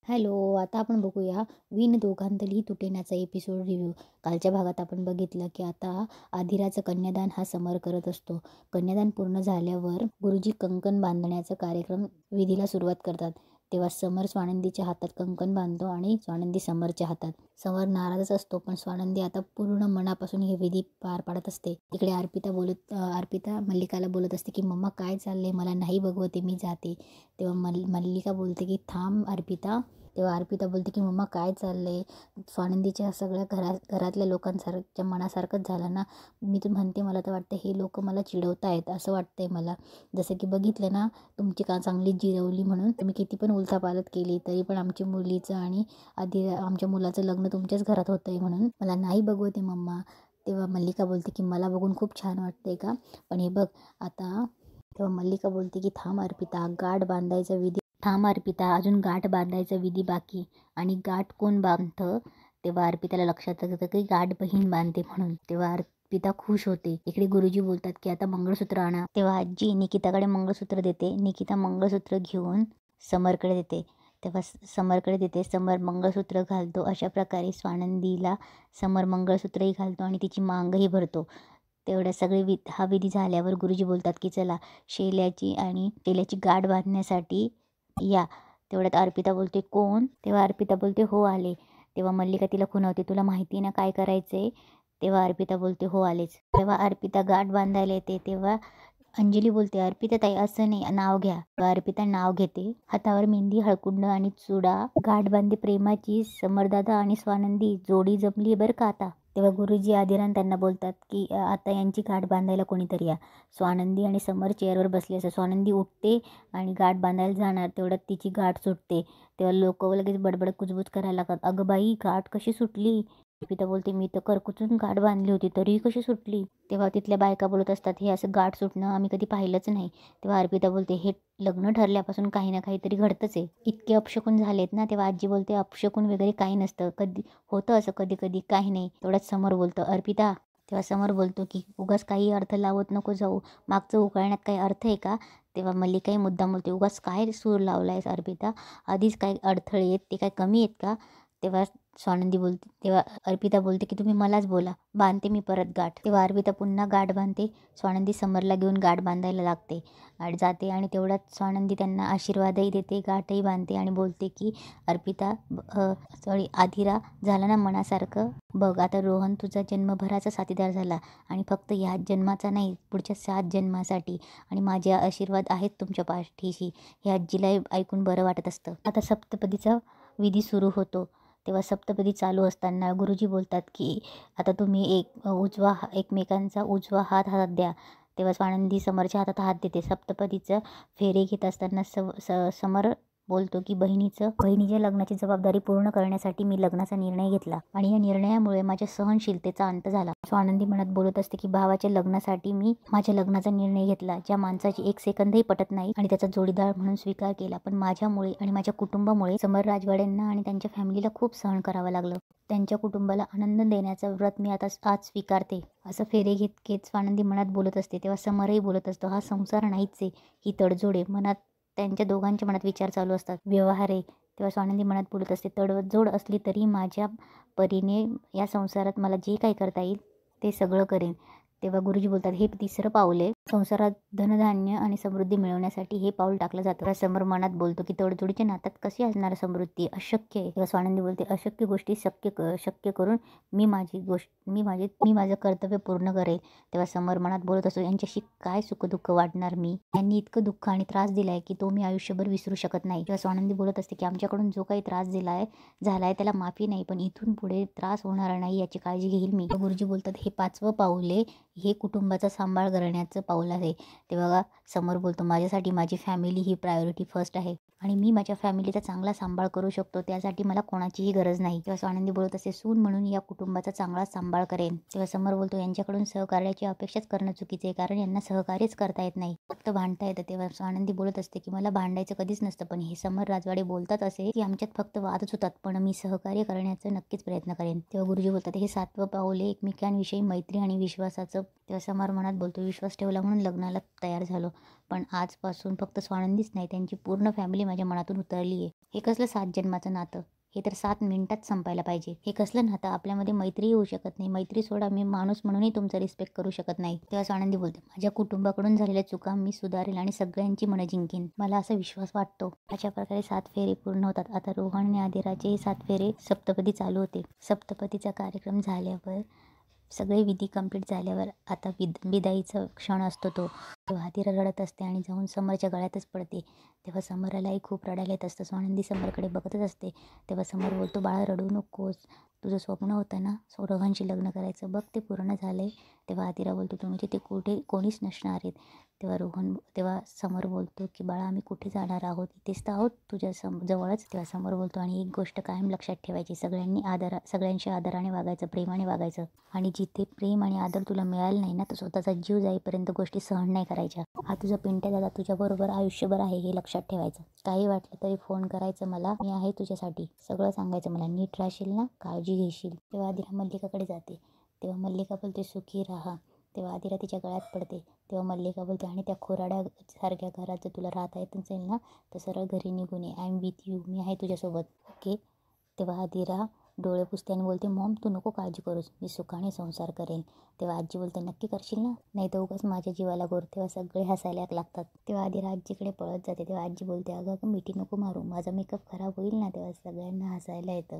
Hello, आता आपण बघूया विण दोघांतली तुटेनाचा एपिसोड रिव्ह्यू. कालच्या भागात आपण बघितलं की आता आधिराचं कन्यादान हा समर करत असतो. कन्यादान पूर्ण झाल्यावर गुरुजी कंकण बांधण्याचा कार्यक्रम विधीला सुरुवात करतात. तेव्हा समर स्वानंदीच्या हातात कंकण बांधतो आणि स्वानंदी समरच्या हातात. समर नाराजच असतो, पण स्वानंदी आता पूर्ण मनापासून हे विधी पार पाडत असते. इकडे अर्पिता मल्लिकाला बोलत असते की मम्मा काय चाललंय, मला नाही बघवते, मी जाते. तेव्हा मल्लिका बोलते की थांब अर्पिता. तेव्हा अर्पिता बोलते की मम्मा काय चाललंय, स्वानंदीच्या सगळ्या घरातल्या लोकांसारख्या मनासारखंच झालं ना. मी तर म्हणते, मला तर वाटतं हे लोक मला चिडवतायत असं वाटतंय मला. जसं की बघितलं ना, तुमची का चांगली जिरवली म्हणून तुम्ही किती पण उलथापालथ केली तरी पण आमच्या मुलीचं आणि आमच्या मुलाचं लग्न तुमच्याच घरात होतंय म्हणून मला नाही बघवते मम्मा. तेव्हा मल्लिका बोलते की मला बघून खूप छान वाटतंय का, पण हे बघ आता. तेव्हा मल्लिका बोलते की थांब अर्पिता, अजून गाठ बांधायचा विधी बाकी. आणि गाठ कोण बांधतं? तेव्हा अर्पिताला लक्षात येतं की गाठ बहीण बांधते म्हणून. तेव्हा अर्पिता खुश होते. इकडे गुरुजी बोलतात की आता मंगळसूत्र आणा. तेव्हा आजी निकिताकडे मंगळसूत्र देते. निकिता मंगळसूत्र घेऊन समरकडे देते. तेव्हा समरकडे देते. समर मंगळसूत्र घालतो. अशा प्रकारे स्वानंदीला समर मंगळसूत्रही घालतो आणि तिची मांगही भरतो. तेवढ्या सगळे हा विधी झाल्यावर गुरुजी बोलतात की चला शेल्याची गाठ बांधण्यासाठी या. तेवढ्यात अर्पिता बोलते कोण? तेव्हा अर्पिता बोलते हो आले. तेव्हा मल्लिका तिला खुणावते, तुला माहिती ना काय करायचंय? तेव्हा अर्पिता बोलते हो आलेच. तेव्हा अर्पिता गाठ बांधायला येते. तेव्हा अंजली बोलते अर्पिता ताई असं नाही, नाव घ्या. अर्पिता नाव घेते. हातावर मेहंदी, हळकुंड आणि चुडा, गाठ बांधे प्रेमाची. समरदादा आणि स्वानंदी जोडी जमली बरं का आता. तेव्हा गुरुजी आदिरान त्यांना बोलतात की आता यांची गाठ बांधायला कोणीतरी या. स्वानंदी आणि समर चेअरवर बसले असं. स्वानंदी उठते आणि गाठ बांधायला जाणार, तेवढ्यात तिची गाठ सुटते. तेव्हा लोक लगेच बडबड कुजबूज करायला लागतात, अगं बाई गाठ कशी सुटली? अर्पिता बोलते मी तर करकुचून गाठ बांधली होती, तरी कशी सुटली? तेव्हा तिथल्या बायका बोलत असतात हे असं गाठ सुटणं आम्ही कधी पाहिलंच नाही. तेव्हा अर्पिता बोलते हे लग्न ठरल्यापासून काही ना काहीतरी घडतंच आहे, इतके अपशकुन झालेत ना. तेव्हा आजी बोलते अपशकुन वगैरे काही नसतं, कधी होतं असं कधी कधी, काही नाही. तेवढ्याच समोर बोलतं अर्पिता. तेव्हा समोर बोलतो की उगाच काही अर्थ लावत नको जाऊ, मागचं उकळण्यात काही अर्थ आहे का? तेव्हा मल्लिकाही मुद्दाम बोलते उगाच काय सूर लावलायस अर्पिता, आधीच काही अडथळे आहेत ते काय कमी आहेत का? तेव्हा तेव्हा अर्पिता बोलते की तुम्ही मलाच बोला, बांधते मी परत गाठ. तेव्हा अर्पिता पुन्हा गाठ बांधते. स्वानंदी समरला घेऊन गाठ बांधायला लागते आणि जाते. आणि तेवढ्यात स्वानंदी त्यांना आशीर्वादही देते, गाठही बांधते आणि बोलते की अर्पिता आधिरा झाला ना मनासारखं. बघ आता रोहन तुझा जन्मभराचा साथीदार झाला आणि फक्त ह्याच जन्माचा नाही, पुढच्या 7 जन्मासाठी. आणि माझे आशीर्वाद आहेत तुमच्या पाठीशी. हे आजीला ऐकून बरं वाटत असतं. आता सप्तपदीचा विधी सुरू होतो. तेव्हा सप्तपदी चालू असताना गुरुजी बोलतात की आता तुम्ही एकमेकांचा उजवा हात हातात द्या. तेव्हा स्वानंदी समरच्या हातात हात देते. सप्तपदीचं फेरे घेत असताना समर बोलतो की बहिणीच्या लग्नाची जबाबदारी पूर्ण करण्यासाठी मी लग्नाचा निर्णय घेतला आणि या निर्णयामुळे माझ्या सहनशीलतेचा अंत झाला. स्वानंदी मनात बोलत असते की भावाच्या लग्नासाठी मी माझ्या लग्नाचा निर्णय घेतला, ज्या माणसाची एक सेकंदही पटत नाही आणि त्याचा जोडीदार म्हणून स्वीकार केला. पण माझ्यामुळे आणि माझ्या कुटुंबामुळे समर राजवाड्यांना आणि त्यांच्या फॅमिलीला खूप सहन करावं लागलं. त्यांच्या कुटुंबाला आनंद देण्याचं व्रत मी आता आज स्वीकारते, असं फेरे घेत घेत स्वानंदी मनात बोलत असते. तेव्हा समरही बोलत असतो हा संसार नाहीच आहे, ही तडजोड आहे. मनात त्यांच्या दोघांच्या मनात विचार चालू असतात, व्यवहार आहे. तेव्हा स्वानंदी मनात बोलत असते तडजोड असली तरी माझ्या परीने या संसारात मला जे काही करता येईल ते सगळं करेन. तेव्हा गुरुजी बोलतात हे 3रं पाऊल आहे, संसारात धनधान्य आणि समृद्धी मिळवण्यासाठी हे पाऊल टाकलं जातं. समर मनात बोलतो की तडजोडीच्या नात्यात कशी असणार समृद्धी, अशक्य आहे. तेव्हा स्वानंदी बोलते अशक्य गोष्टी शक्य करून मी माझं कर्तव्य पूर्ण करेल. तेव्हा समर मनात बोलत असतो यांच्याशी काय सुखदुःख वाटणार मी, यांनी इतकं दुःख आणि त्रास दिलाय की तो मी आयुष्यभर विसरू शकत नाही. तेव्हा स्वानंदी बोलत असते की आमच्याकडून जो काही त्रास झालाय त्याला माफी नाही, पण इथून पुढे त्रास होणार नाही याची काळजी घेईल मी. गुरुजी बोलतात हे 5वं पाऊल आहे, हे कुटुंबाचा सांभाळ करण्याचं पाऊल आहे. तेव्हा समोर बोलतो माझ्यासाठी माझी फॅमिली ही प्रायोरिटी फर्स्ट आहे आणि मी माझ्या फॅमिलीचा चांगला सांभाळ करू शकतो, त्यासाठी मला कोणाचीही गरज नाही. तेव्हा स्वानंदी बोलत असते सून म्हणून या कुटुंबाचा चांगला सांभाळ करेन. तेव्हा समोर बोलतो यांच्याकडून सहकार्याची अपेक्षाच करणं चुकीचे आहे, कारण यांना सहकार्यच करता येत नाही, फक्त भांडता येतं. तेव्हा स्वानंदी बोलत असते की मला भांडायचं कधीच नसतं, पण हे समर राजवाडे बोलतात असे की आमच्यात फक्त वादच होतात, पण मी सहकार्य करण्याचा नक्कीच प्रयत्न करेन. तेव्हा गुरुजी बोलतात हे 7वं पाऊल आहे, एकमेकांविषयी मैत्री आणि विश्वासाचं. तेव्हा समर मनात बोलतो विश्वास ठेवला म्हणून लग्नाला तयार झालो, पण आजपासून फक्त स्वानंदीच नाही त्यांची पूर्ण फॅमिली माझ्या मनातून उतरली आहे. हे कसलं 7 जन्माचं नातं, हे तर 7 मिनिटात संपायला पाहिजे. हे कसलं नातं, आपल्यामध्ये मैत्रीही होऊ शकत नाही. मैत्री सोडा, मी माणूस म्हणूनही तुमचा रिस्पेक्ट करू शकत नाही. तेव्हा आनंदी बोलते, माझ्या कुटुंबाकडून झालेल्या चुका मी सुधारेल आणि सगळ्यांची मनं जिंकेन, मला असा विश्वास वाटतो. अशा प्रकारे 7 फेरे पूर्ण होतात. आता रोहन आणि आदिराचेही 7 फेरे सप्तपदी चालू होते. सप्तपदीचा कार्यक्रम झाल्यावर, सगळे विधी कंप्लीट झाल्यावर आता विदाईचा क्षण असतो तो. तेव्हा आदिरा रडत असते आणि जाऊन समरच्या गळ्यातच पडते. तेव्हा समरालाही खूप रडायला येत असतं. स्वानंदी समरकडे बघतच असते. तेव्हा समर बोलतो, बाळा रडू नकोस, तुझं स्वप्न होतं ना रोहनशी लग्न करायचं, बघ ते पूर्ण झालंय. तेव्हा आदिरा बोलतो, तुम्ही तिथे कुठे कोणीच नसणार आहेत. तेव्हा समर बोलतो की बाळा, आम्ही कुठे जाणार आहोत, इथेच तर आहोत तुझ्या जवळच. तेव्हा समर बोलतो, आणि एक गोष्ट कायम लक्षात ठेवायची, सगळ्यांशी आदराने वागायचं, प्रेमाने वागायचं. आणि जिथे प्रेम आणि आदर तुला मिळालं नाही ना, तर स्वतःचा जीव जाईपर्यंत गोष्टी सहन नाही करायच्या. हा तुझा पिंट्या दादा तुझ्याबरोबर आयुष्यभर आहे, हे लक्षात ठेवायचं. काही वाटलं तरी फोन करायचं मला, मी आहे तुझ्यासाठी, सगळं सांगायचं मला, नीट राहशील ना, काळजी घेशील. तेव्हा आदिरा मल्लिकाकडे जाते. तेव्हा मल्लिका बोलते, सुखी राहा. तेव्हा आदिरा तिच्या गळ्यात पडते. तेव्हा मल्लिका बोलते, आणि त्या खोराड्यासारख्या घरात जर तुला राहता येत नसेल ना, तर सरळ घरी निघून ये, आय एम विथ यू, मी आहे तुझ्यासोबत, ओके. तेव्हा आदिरा डोळे पुसते आणि बोलते, मॉम तू नको काळजी करूस, मी सुखाने संसार करेन. तेव्हा आजी बोलते, नक्की करशील ना, नाही तर उगाच माझ्या जीवाला गोर. तेव्हा सगळे हसायला लागतात. तेव्हा आदिरा आजीकडे पळत जाते. तेव्हा आजी बोलते, अगं मिठी नको मारू, माझा मेकअप खराब होईल ना. तेव्हा सगळ्यांना हसायला येतं.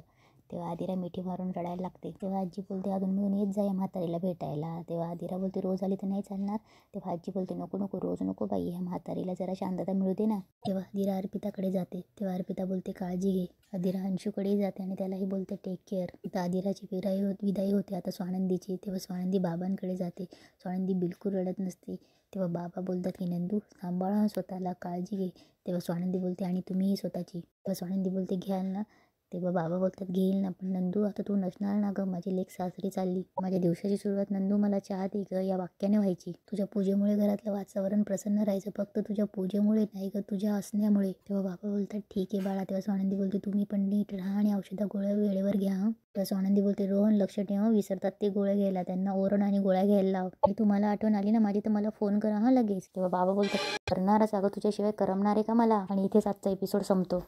तेव्हा आदिरा मिठी मारून रडायला लागते. तेव्हा आजी बोलते, अजून मिळून येत जा या म्हातारीला भेटायला. तेव्हा आदिरा बोलते, रोज आली तर नाही चालणार. तेव्हा आजी बोलते, नको नको, रोज नको बाई, ह्या म्हातारीला जरा शांतता मिळू दे ना. तेव्हा आदिरा अर्पिताकडे जाते. तेव्हा अर्पिता बोलते, काळजी घे. आदिरा अंशूकडेही जाते आणि त्यालाही बोलते, टेक केअर. आता आदिराची विदाई होते आता स्वानंदीची. तेव्हा स्वानंदी बाबांकडे जाते. स्वानंदी बिलकुल रडत नसते. तेव्हा बाबा बोलतात की, नंदू सांभाळा स्वतःला, काळजी घे. तेव्हा स्वानंदी बोलते, आणि तुम्हीही स्वतःची. तेव्हा स्वानंदी बोलते, घ्याल ना. तेव्हा बाबा बोलतात, घेईल ना, पण नंदू आता तू नसणार ना गं, माझी लेक सासरी चालली, माझ्या दिवसाची सुरुवात नंदू मला चहा दे गं, या वाक्याने व्हायची. तुझ्या पूजेमुळे घरातलं वातावरण प्रसन्न राहायचं, फक्त तुझ्या पूजेमुळे नाही गं, तुझ्या असण्यामुळे. तेव्हा बाबा बोलतात, ठीक आहे बाळा. तेव्हा स्वानंदी बोलते, तुम्ही पण नीट राहा आणि औषधा गोळ्या वेळेवर घ्या. तेव्हा स्वानंदी बोलते, रोहन लक्ष ठेवा, विसरतात ते गोळ्या घ्यायला, त्यांना ओरड आणि गोळ्या घ्यायला लाव. आणि तुम्हाला आठवण आली ना माझी तर मला फोन करा हा लगेच. तेव्हा बाबा बोलतात, करणारच अगं, तुझ्याशिवाय करमणार आहे का मला. आणि इथेच आजचा एपिसोड संपतो.